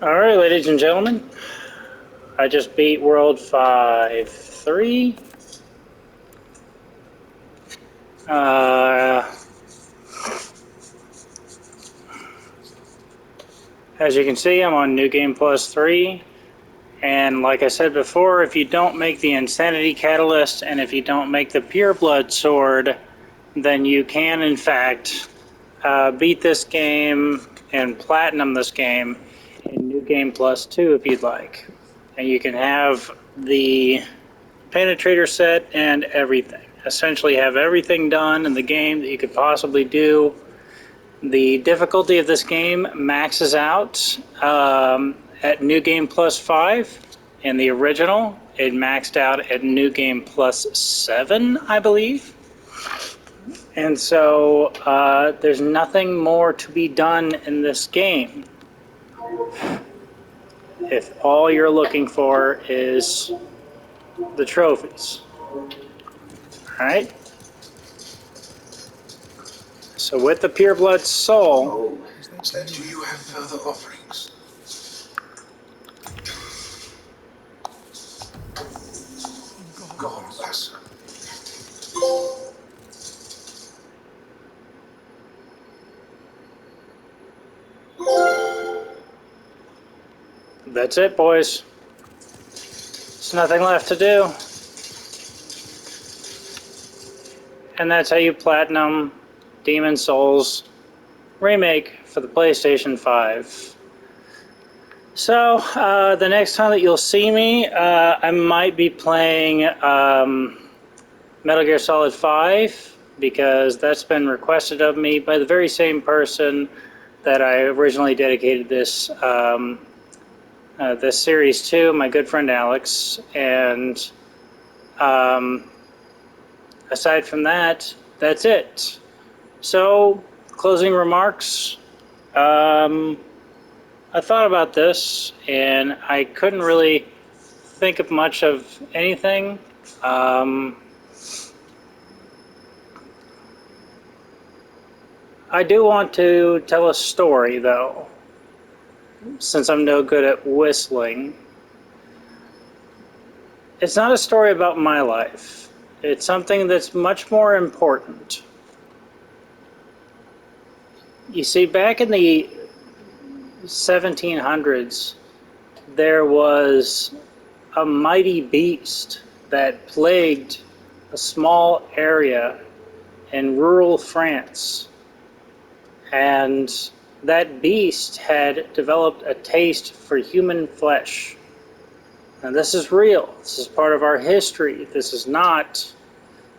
Alright, ladies and gentlemen, I just beat World 5-3. As you can see, I'm on New Game Plus 3. And like I said before, if you don't make the Insanity Catalyst and if you don't make the Pure Blood Sword, then you can, in fact, beat this game and platinum this game in New Game Plus 2 if you'd like. And you can have the penetrator set and everything. Essentially have everything done in the game that you could possibly do. The difficulty of this game maxes out at New Game Plus 5. In the original, it maxed out at New Game Plus 7, I believe. And so there's nothing more to be done in this game if all you're looking for is the trophies. Alright? So with the Pure Blood Soul... Oh, do you have further offerings? God bless her. That's it, boys. There's nothing left to do. And that's how you platinum Demon Souls Remake for the PlayStation 5. So, the next time that you'll see me, I might be playing Metal Gear Solid 5, because that's been requested of me by the very same person that I originally dedicated this this series to, my good friend Alex. And aside from that, that's it. So, closing remarks. I thought about this, and I couldn't really think of much of anything. I do want to tell a story, though, since I'm no good at whistling. It's not a story about my life. It's something that's much more important. You see, back in the 1700s, there was a mighty beast that plagued a small area in rural France. And that beast had developed a taste for human flesh. And this is real. This is part of our history. This is not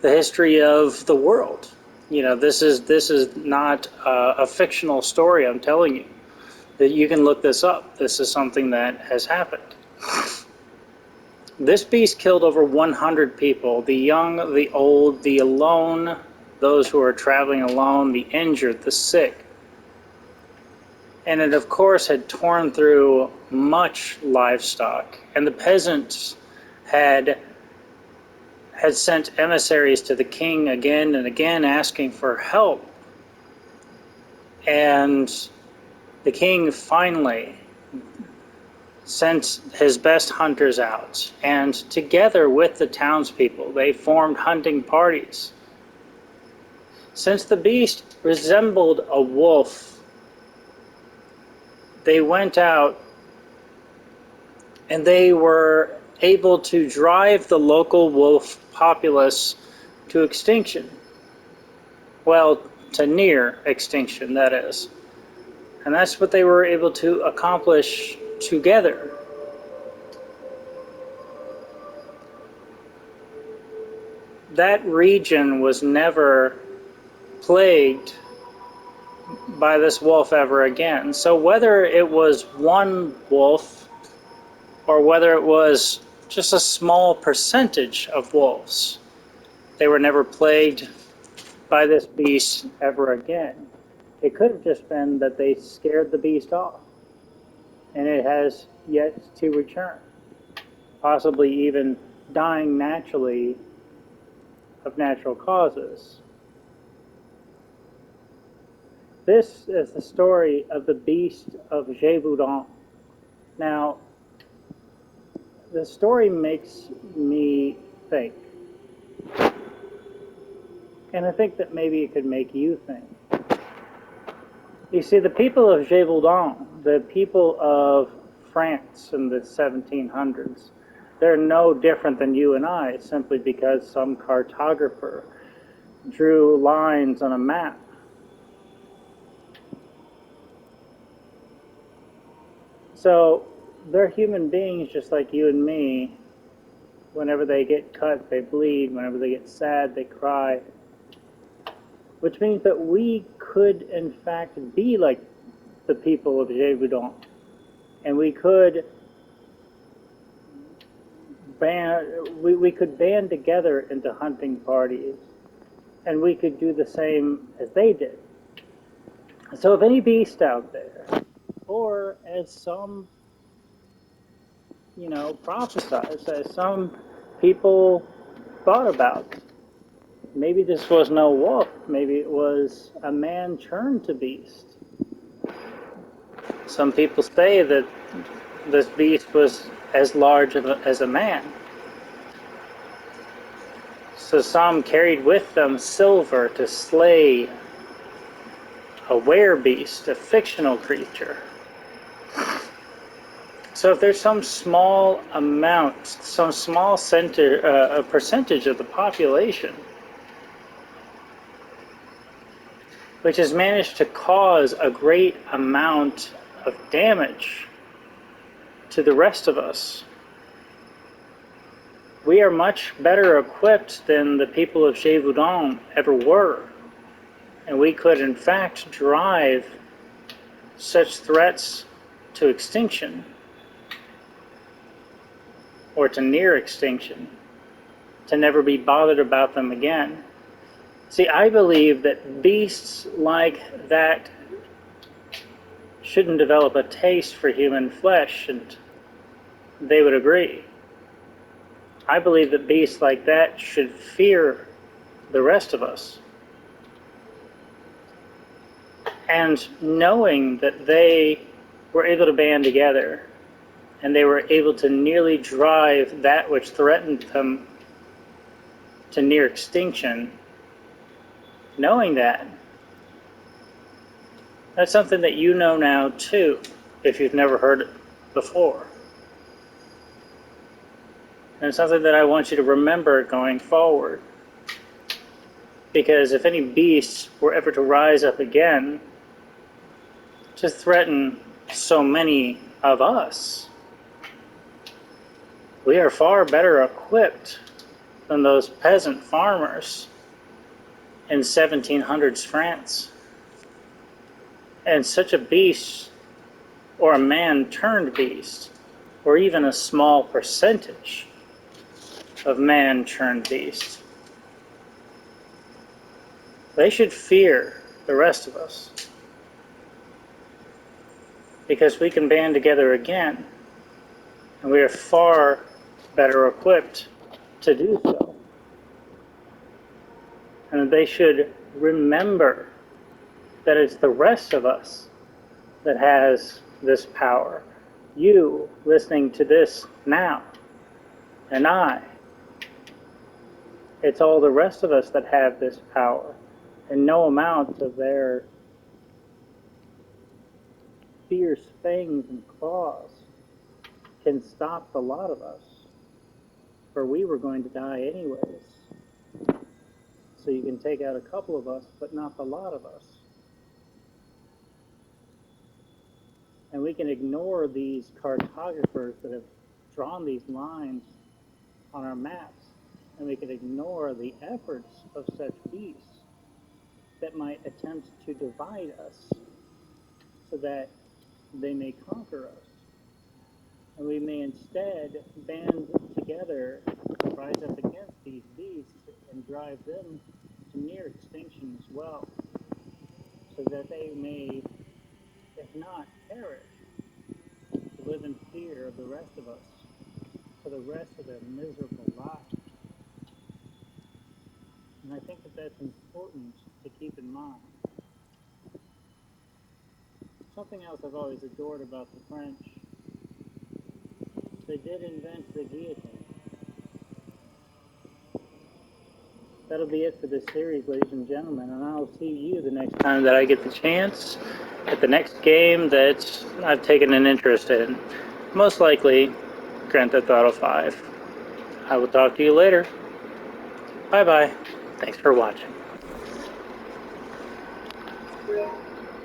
the history of the world. You know, this is not a fictional story I'm telling you. That you can look this up. This is something that has happened. This beast killed over 100 people, the young, the old, the alone, those who are traveling alone, the injured, the sick. And it, of course, had torn through much livestock. And the peasants had sent emissaries to the king again and again asking for help. And the king finally sent his best hunters out, and together with the townspeople, they formed hunting parties. Since the beast resembled a wolf, they went out and they were able to drive the local wolf populace to extinction. Well, to near extinction, that is. And that's what they were able to accomplish together. That region was never plagued by this wolf ever again. So whether it was one wolf or whether it was just a small percentage of wolves, they were never plagued by this beast ever again. It could have just been that they scared the beast off, and it has yet to return, possibly even dying naturally of natural causes. This is the story of the beast of Gévaudan. Now, the story makes me think, and I think that maybe it could make you think. You see, the people of Gévaudan, the people of France in the 1700s, they're no different than you and I, simply because some cartographer drew lines on a map. So they're human beings just like you and me. Whenever they get cut, they bleed. Whenever they get sad, they cry. Which means that we could, in fact, be like the people of Gévaudan. And we could we could band together into hunting parties, and we could do the same as they did. So if any beast out there, or as some, prophesize, as some people thought about, maybe this was no wolf, maybe it was a man turned to beast. Some people say that this beast was as large as a man. So some carried with them silver to slay a werebeast, a fictional creature. So if there's some small amount, some small a percentage of the population which has managed to cause a great amount of damage to the rest of us, we are much better equipped than the people of Gévaudan ever were. And we could, in fact, drive such threats to extinction, or to near extinction, to never be bothered about them again. See, I believe that beasts like that shouldn't develop a taste for human flesh, and they would agree. I believe that beasts like that should fear the rest of us. And knowing that they were able to band together and they were able to nearly drive that which threatened them to near extinction, knowing that, that's something that you know now too, if you've never heard it before. And it's something that I want you to remember going forward. Because if any beasts were ever to rise up again to threaten so many of us, we are far better equipped than those peasant farmers in 1700s France. And such a beast, or a man turned beast, or even a small percentage of man turned beast, they should fear the rest of us. Because we can band together again, and we are far better equipped to do so. And they should remember that it's the rest of us that has this power. You listening to this now, and I. It's all the rest of us that have this power. And no amount of their fierce fangs and claws can stop the lot of us. For we were going to die anyways. So you can take out a couple of us, but not the lot of us. And we can ignore these cartographers that have drawn these lines on our maps, and we can ignore the efforts of such beasts that might attempt to divide us so that they may conquer us. And we may instead band together, rise up against these beasts, and drive them to near extinction as well, so that they may, if not perish, live in fear of the rest of us for the rest of their miserable lives. And I think that that's important to keep in mind. Something else I've always adored about the French They did invent the guillotine. That'll be it for this series, ladies and gentlemen, and I'll see you the next time that I get the chance at the next game that I've taken an interest in. Most likely, Grand Theft Auto 5. I will talk to you later. Bye-bye. Thanks for watching.